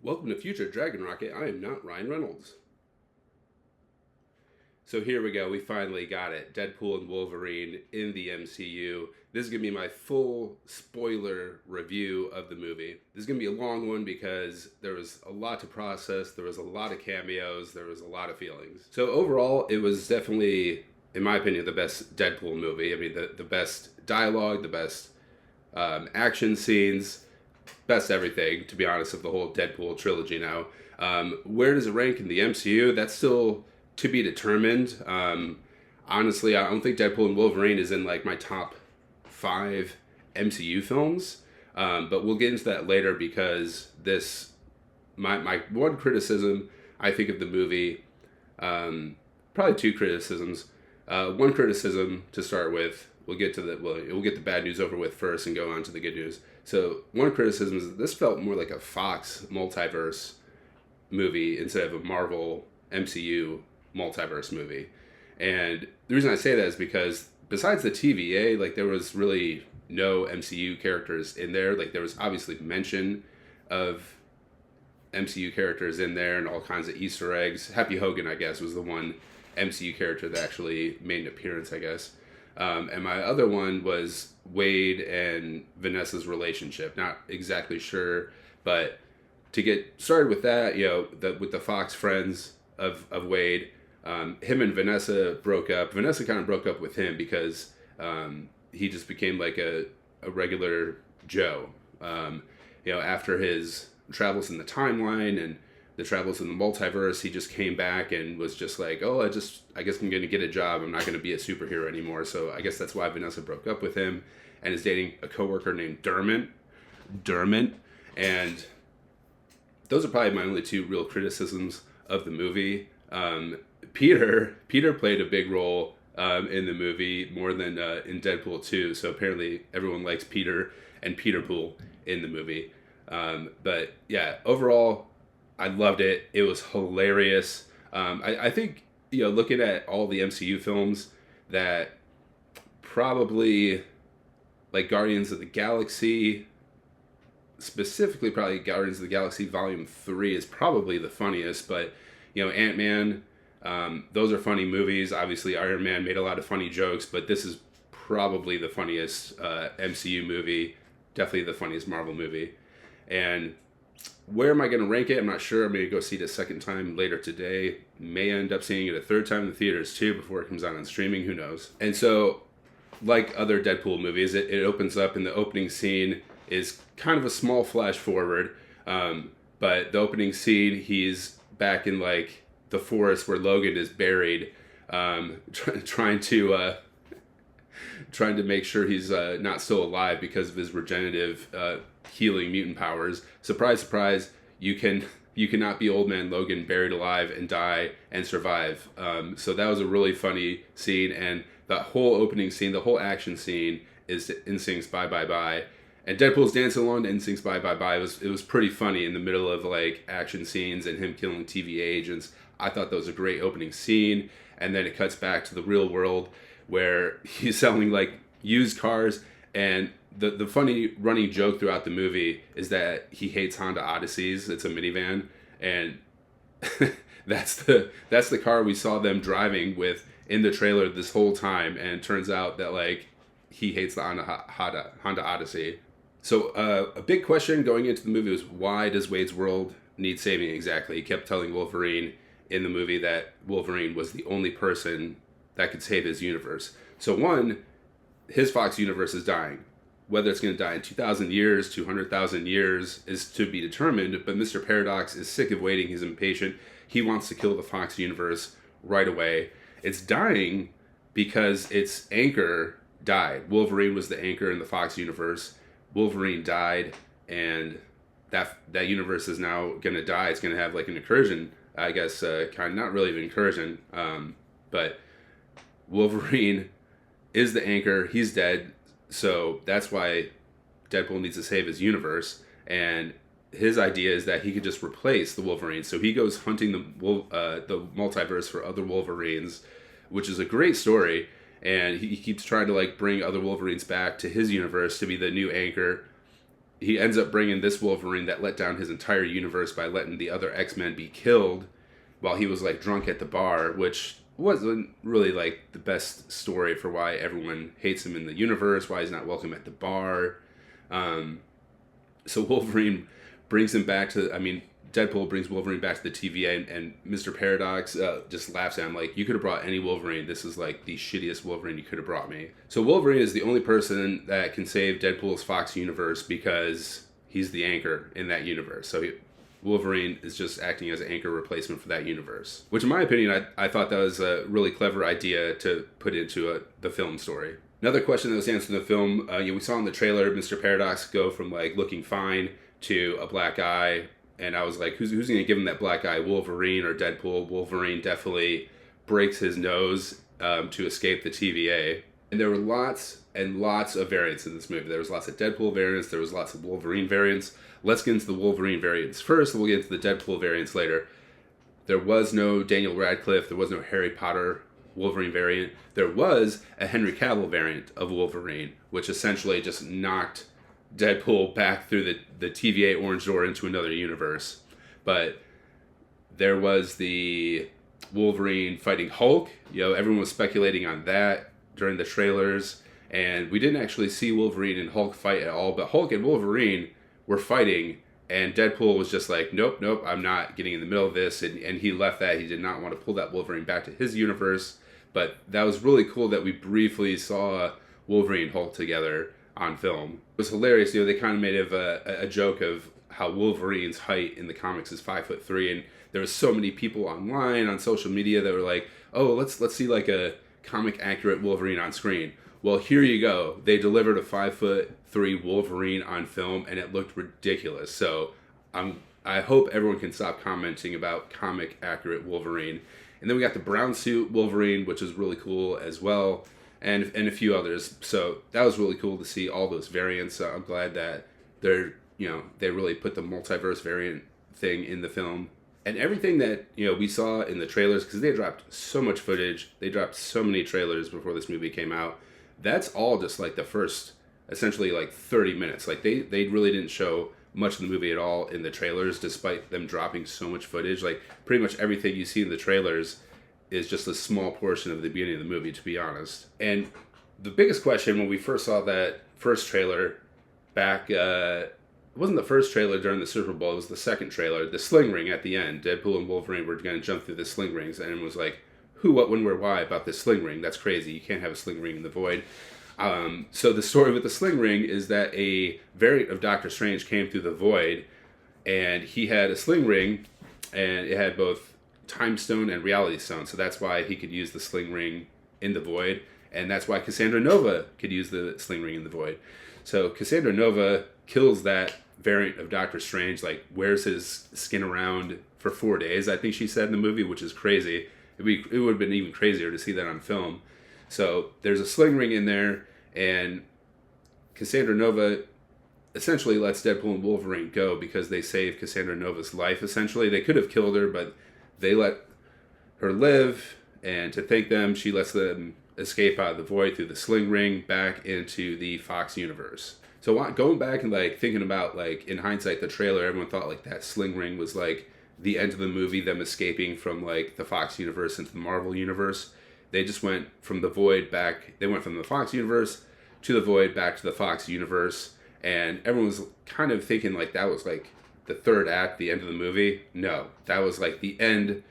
Welcome to Future Dragon Rocket. I am not Ryan Reynolds. So here we go. We finally got it. Deadpool and Wolverine in the MCU. This is going to be my full spoiler review of the movie. This is going to be a long one because there was a lot to process. There was a lot of cameos. There was a lot of feelings. So overall, it was definitely, in my opinion, the best Deadpool movie. I mean, the best dialogue, the best action scenes, best everything, to be honest, of the whole Deadpool trilogy now. Where does it rank in the MCU? That's still to be determined. Honestly, I don't think Deadpool and Wolverine is in like my top 5 MCU films. But we'll get into that later because my one criticism, I think, of the movie, probably 2 criticisms. One criticism to start with, we'll get the bad news over with first and go on to the good news. So one criticism is that this felt more like a Fox multiverse movie instead of a Marvel MCU multiverse movie. And the reason I say that is because besides the TVA, like, there was really no MCU characters in there. Like, there was obviously mention of MCU characters in there and all kinds of Easter eggs. Happy Hogan, I guess, was the one MCU character that actually made an appearance, I guess. And my other one was Wade and Vanessa's relationship. Not exactly sure, but to get started with that, with the Fox friends of Wade, him and Vanessa broke up. Vanessa kind of broke up with him because he just became like a regular Joe. After his travels in the timeline and the travels in the multiverse, he just came back and was just like, oh, I guess I'm going to get a job. I'm not going to be a superhero anymore. So I guess that's why Vanessa broke up with him and is dating a coworker named Dermot. And those are probably my only 2 real criticisms of the movie. Peter played a big role in the movie, more than in Deadpool 2. So apparently everyone likes Peter and Peter Pool in the movie. But yeah, overall, I loved it. It was hilarious. I think, looking at all the MCU films, that probably, like, Guardians of the Galaxy, specifically probably Guardians of the Galaxy Volume 3 is probably the funniest, but, Ant-Man, those are funny movies. Obviously, Iron Man made a lot of funny jokes, but this is probably the funniest MCU movie, definitely the funniest Marvel movie. And where am I going to rank it? I'm not sure. I'm going to go see it a second time later today. May end up seeing it a third time in the theaters too before it comes out on streaming. Who knows? And so, like other Deadpool movies, it opens up, and the opening scene is kind of a small flash forward. But the opening scene, he's back in like the forest where Logan is buried, trying to make sure he's not still alive because of his regenerative healing mutant powers. Surprise, surprise, you cannot be Old Man Logan buried alive and die and survive. So that was a really funny scene, and the whole opening scene, the whole action scene is NSYNC's Bye Bye Bye. And Deadpool's dancing along to NSYNC's Bye Bye Bye. It was pretty funny in the middle of like action scenes and him killing TVA agents. I thought that was a great opening scene. And then it cuts back to the real world where he's selling like used cars. And the funny running joke throughout the movie is that he hates Honda Odysseys. It's a minivan. And that's the car we saw them driving with in the trailer this whole time. And it turns out that like he hates the Honda Odyssey. So a big question going into the movie was, why does Wade's world need saving exactly? He kept telling Wolverine in the movie that Wolverine was the only person that could save his universe. So one, his Fox universe is dying. Whether it's going to die in 2,000 years, 200,000 years is to be determined, but Mr. Paradox is sick of waiting. He's impatient. He wants to kill the Fox universe right away. It's dying because its anchor died. Wolverine was the anchor in the Fox universe. Wolverine died, and that universe is now going to die. It's going to have like an incursion, I guess, not really an incursion, but Wolverine is the anchor. He's dead, so that's why Deadpool needs to save his universe. And his idea is that he could just replace the Wolverine. So he goes hunting the multiverse for other Wolverines, which is a great story. And he keeps trying to like bring other Wolverines back to his universe to be the new anchor. he ends up bringing this Wolverine that let down his entire universe by letting the other X-Men be killed while he was like drunk at the bar, which wasn't really like the best story for why everyone hates him in the universe, why he's not welcome at the bar. So Wolverine brings him back to, Deadpool brings Wolverine back to the TVA, and Mr. Paradox just laughs at him like, you could have brought any Wolverine. This is like the shittiest Wolverine you could have brought me. So Wolverine is the only person that can save Deadpool's Fox universe because he's the anchor in that universe. So Wolverine is just acting as an anchor replacement for that universe. Which in my opinion, I thought that was a really clever idea to put into the film story. Another question that was answered in the film, we saw in the trailer Mr. Paradox go from like looking fine to a black eye. And I was like, who's going to give him that black eye, Wolverine or Deadpool? Wolverine definitely breaks his nose to escape the TVA. And there were lots and lots of variants in this movie. There was lots of Deadpool variants. There was lots of Wolverine variants. Let's get into the Wolverine variants first. We'll get into the Deadpool variants later. There was no Daniel Radcliffe. There was no Harry Potter Wolverine variant. There was a Henry Cavill variant of Wolverine, which essentially just knocked Deadpool back through the TVA orange door into another universe. But there was the Wolverine fighting Hulk. Everyone was speculating on that during the trailers, and we didn't actually see Wolverine and Hulk fight at all, but Hulk and Wolverine were fighting, and Deadpool was just like, nope, I'm not getting in the middle of this, and he left that. He did not want to pull that Wolverine back to his universe. But that was really cool that we briefly saw Wolverine and Hulk together on film. It was hilarious. They kind of made a joke of how Wolverine's height in the comics is 5'3", and there was so many people online on social media that were like, oh, let's see like a comic accurate Wolverine on screen. Well, here you go. They delivered a 5'3" Wolverine on film, and it looked ridiculous. So I hope everyone can stop commenting about comic accurate Wolverine. And then we got the brown suit Wolverine, which is really cool as well. And a few others. So that was really cool to see all those variants. I'm glad that they really put the multiverse variant thing in the film. And everything that we saw in the trailers, because they dropped so much footage, they dropped so many trailers before this movie came out. That's all just like the first, essentially like 30 minutes. Like they really didn't show much of the movie at all in the trailers, despite them dropping so much footage. Like pretty much everything you see in the trailers is just a small portion of the beginning of the movie, to be honest. And the biggest question when we first saw that first trailer back, it wasn't the first trailer during the Super Bowl, it was the second trailer, the sling ring at the end. Deadpool and Wolverine were going to jump through the sling rings, and it was like, who, what, when, where, why about this sling ring? That's crazy. You can't have a sling ring in the void. So the story with the sling ring is that a variant of Doctor Strange came through the void, and he had a sling ring, and it had both Time Stone and Reality Stone, so that's why he could use the sling ring in the void, and that's why Cassandra Nova could use the sling ring in the void. So Cassandra Nova kills that variant of Doctor Strange, like wears his skin around for 4 days, I think she said in the movie, which is crazy. It would have been even crazier to see that on film. So there's a sling ring in there, and Cassandra Nova essentially lets Deadpool and Wolverine go because they saved Cassandra Nova's life, essentially. They could have killed her, but they let her live, and to thank them, she lets them escape out of the void through the sling ring back into the Fox universe. So going back and like thinking about like in hindsight the trailer, everyone thought like that sling ring was like the end of the movie, them escaping from like the Fox universe into the Marvel universe. They just went from the void back. They went from the Fox universe to the void back to the Fox universe, and everyone was kind of thinking like that was like the third act, the end of the movie. No, that was like the end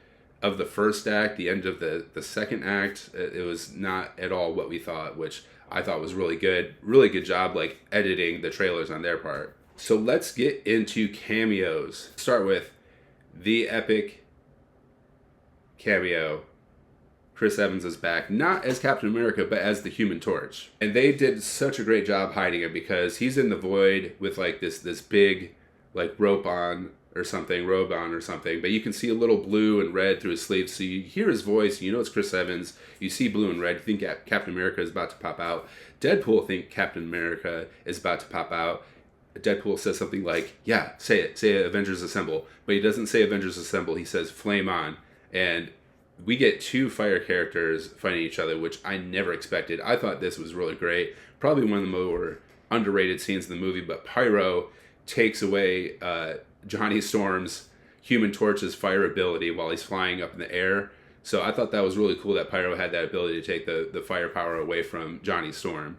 of the first act, the end of the second act. It was not at all what we thought, which I thought was really good. Really good job like editing the trailers on their part. So let's get into cameos. Start with the epic cameo. Chris Evans is back, not as Captain America, but as the Human Torch. And they did such a great job hiding it because he's in the void with like this big like robe on or something, but you can see a little blue and red through his sleeves, so you hear his voice, you know it's Chris Evans, you see blue and red, you think Captain America is about to pop out. Deadpool think Captain America is about to pop out. Deadpool says something like, yeah, say Avengers Assemble, but he doesn't say Avengers Assemble, he says Flame On, and we get two fire characters fighting each other, which I never expected. I thought this was really great, probably one of the more underrated scenes in the movie, but Pyro takes away Johnny Storm's Human Torch's fire ability while he's flying up in the air. So I thought that was really cool that Pyro had that ability to take the firepower away from Johnny Storm.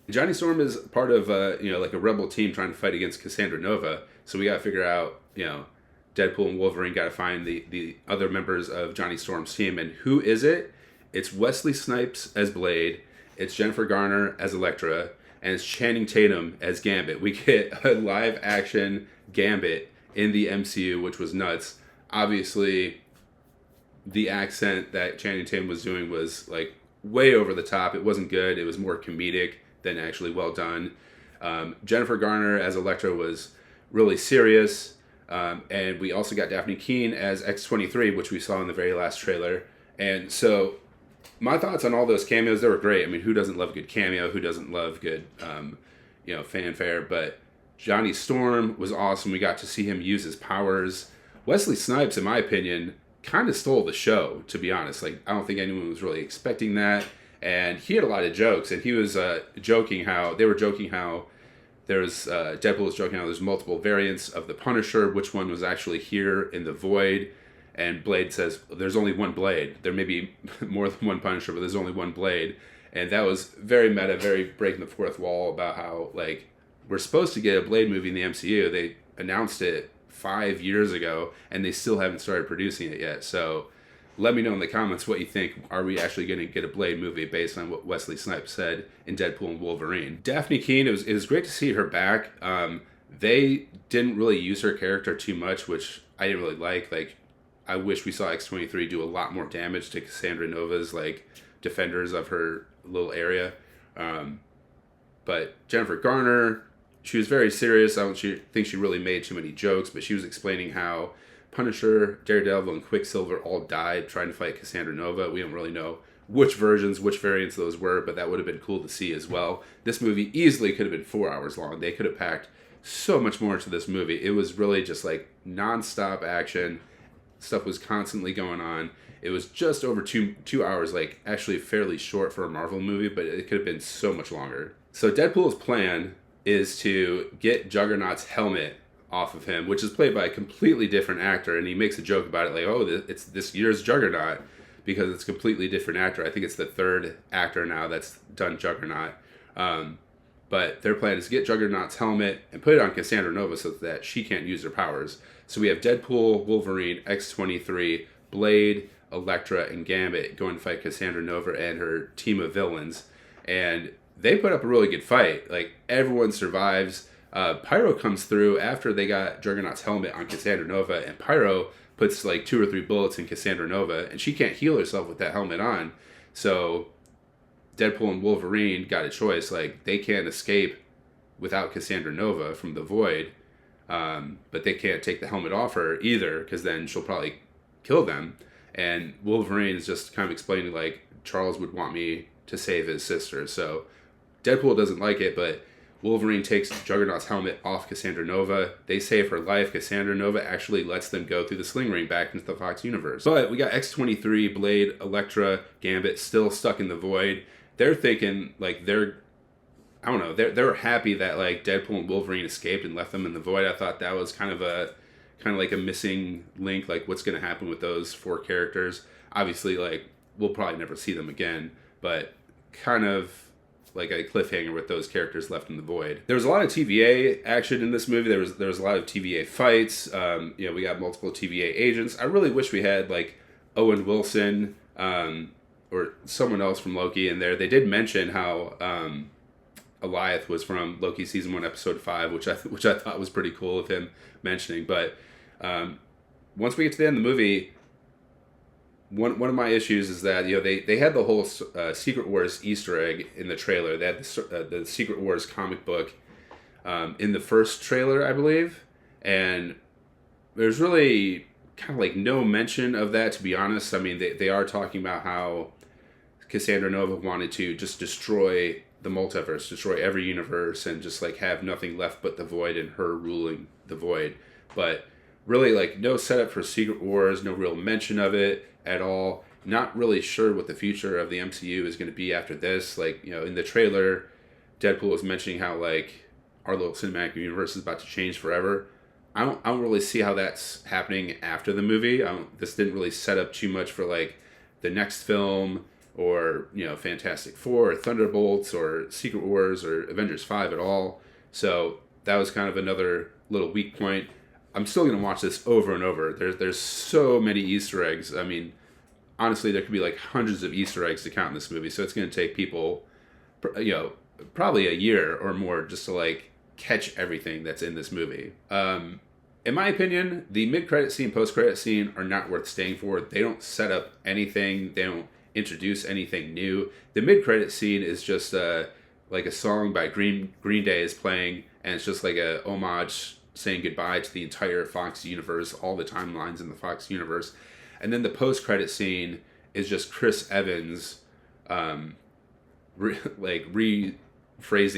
Johnny Storm is part of like a rebel team trying to fight against Cassandra Nova. So we got to figure out, Deadpool and Wolverine got to find the other members of Johnny Storm's team. And who is it? It's Wesley Snipes as Blade. It's Jennifer Garner as Elektra. And it's Channing Tatum as Gambit. We get a live action Gambit in the MCU, which was nuts. Obviously, the accent that Channing Tatum was doing was like way over the top. It wasn't good. It was more comedic than actually well done. Jennifer Garner as Elektra was really serious. And we also got Daphne Keane as X-23, which we saw in the very last trailer. And so my thoughts on all those cameos, they were great. I mean, who doesn't love a good cameo? Who doesn't love good, fanfare? But Johnny Storm was awesome. We got to see him use his powers. Wesley Snipes, in my opinion, kind of stole the show, to be honest. Like, I don't think anyone was really expecting that. And he had a lot of jokes. And he was joking how there's Deadpool was joking how there's multiple variants of the Punisher. Which one was actually here in the Void? And Blade says, there's only one Blade. There may be more than one Punisher, but there's only one Blade. And that was very meta, very breaking the fourth wall about how, like, we're supposed to get a Blade movie in the MCU. They announced it 5 years ago, and they still haven't started producing it yet. So let me know in the comments what you think. Are we actually going to get a Blade movie based on what Wesley Snipes said in Deadpool and Wolverine? Daphne Keane, it was great to see her back. They didn't really use her character too much, which I didn't really like. Like, I wish we saw X-23 do a lot more damage to Cassandra Nova's, like, defenders of her little area. But Jennifer Garner, she was very serious. I don't think she really made too many jokes, but she was explaining how Punisher, Daredevil, and Quicksilver all died trying to fight Cassandra Nova. We don't really know which variants those were, but that would have been cool to see as well. This movie easily could have been 4 hours long. They could have packed so much more into this movie. It was really just like nonstop action. Stuff was constantly going on. It was just over two hours, like actually fairly short for a Marvel movie, but it could have been so much longer. So Deadpool's plan is to get Juggernaut's helmet off of him, which is played by a completely different actor, and he makes a joke about it, like, oh, it's this year's Juggernaut, because it's a completely different actor. I think it's the third actor now that's done Juggernaut. But their plan is to get Juggernaut's helmet and put it on Cassandra Nova so that she can't use her powers. So we have Deadpool, Wolverine, X-23, Blade, Elektra, and Gambit going to fight Cassandra Nova and her team of villains. And they put up a really good fight. Like, everyone survives. Pyro comes through after they got Juggernaut's helmet on Cassandra Nova, and Pyro puts like 2 or 3 bullets in Cassandra Nova, and she can't heal herself with that helmet on. So Deadpool and Wolverine got a choice. Like, they can't escape without Cassandra Nova from the Void, but they can't take the helmet off her either, because then she'll probably kill them. And Wolverine is just kind of explaining, like, Charles would want me to save his sister. So Deadpool doesn't like it, but Wolverine takes Juggernaut's helmet off Cassandra Nova. They save her life. Cassandra Nova actually lets them go through the sling ring back into the Fox universe. But we got X-23, Blade, Elektra, Gambit still stuck in the Void. They're thinking, like, they're happy that, like, Deadpool and Wolverine escaped and left them in the Void. I thought that was kind of like a missing link, like, what's going to happen with those 4 characters. Obviously, like, we'll probably never see them again, but kind of like a cliffhanger with those characters left in the Void. There was a lot of TVA action in this movie. There was a lot of TVA fights. We got multiple TVA agents. I really wish we had, like, Owen Wilson or someone else from Loki in there. They did mention how Eliath was from Loki season 1 episode 5, which I thought was pretty cool of him mentioning. But once we get to the end of the movie, one of my issues is that, they had the whole Secret Wars Easter egg in the trailer. They had the Secret Wars comic book in the first trailer, I believe, and there's really kind of like no mention of that, to be honest. I mean, they are talking about how Cassandra Nova wanted to just destroy the multiverse, destroy every universe, and just, like, have nothing left but the Void and her ruling the Void. But really, like, no setup for Secret Wars, no real mention of it at all. Not really sure what the future of the MCU is going to be after this. Like, in the trailer, Deadpool was mentioning how like our little cinematic universe is about to change forever. I don't really see how that's happening after the movie. This didn't really set up too much for like the next film, or Fantastic Four or Thunderbolts or Secret Wars or Avengers 5 at all. So that was kind of another little weak point. I'm still going to watch this over and over. There's so many Easter eggs. I mean, honestly, there could be like hundreds of Easter eggs to count in this movie. So it's going to take people, probably a year or more just to like catch everything that's in this movie. In my opinion, the mid-credit scene, post-credit scene are not worth staying for. They don't set up anything. They don't introduce anything new. The mid-credit scene is just like a song by Green Day is playing, and it's just like a homage saying goodbye to the entire Fox universe, all the timelines in the Fox universe. And then the post-credit scene is just Chris Evans rephrasing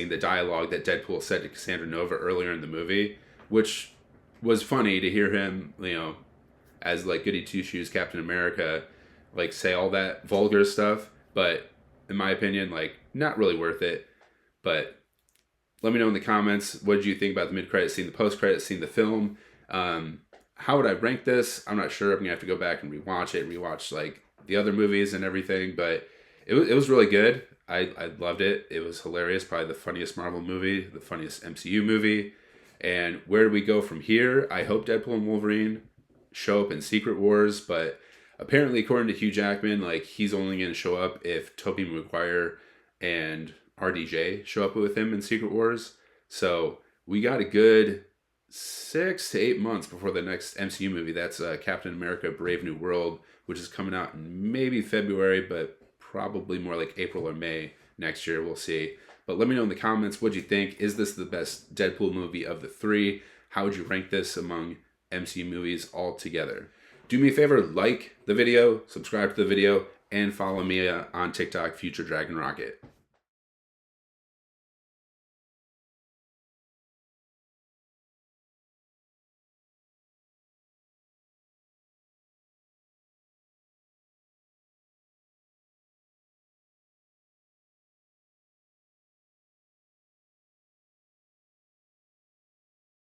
the dialogue that Deadpool said to Cassandra Nova earlier in the movie, which was funny to hear him, as like goody two-shoes Captain America, like say all that vulgar stuff. But in my opinion, like not really worth it. But let me know in the comments, what did you think about the mid-credit scene, the post-credit scene, the film? How would I rank this? I'm not sure. I'm gonna have to go back and rewatch like the other movies and everything. But it was really good. I loved it. It was hilarious. Probably the funniest Marvel movie, the funniest MCU movie. And where do we go from here? I hope Deadpool and Wolverine show up in Secret Wars, but apparently, according to Hugh Jackman, like he's only going to show up if Tobey Maguire and RDJ show up with him in Secret Wars. So we got a good 6 to 8 months before the next MCU movie. That's Captain America: Brave New World, which is coming out in maybe February, but probably more like April or May next year. We'll see. But let me know in the comments, what you think. Is this the best Deadpool movie of the three? How would you rank this among MCU movies altogether? Do me a favor, like the video, subscribe to the video, and follow me on TikTok, Future Dragon Rocket.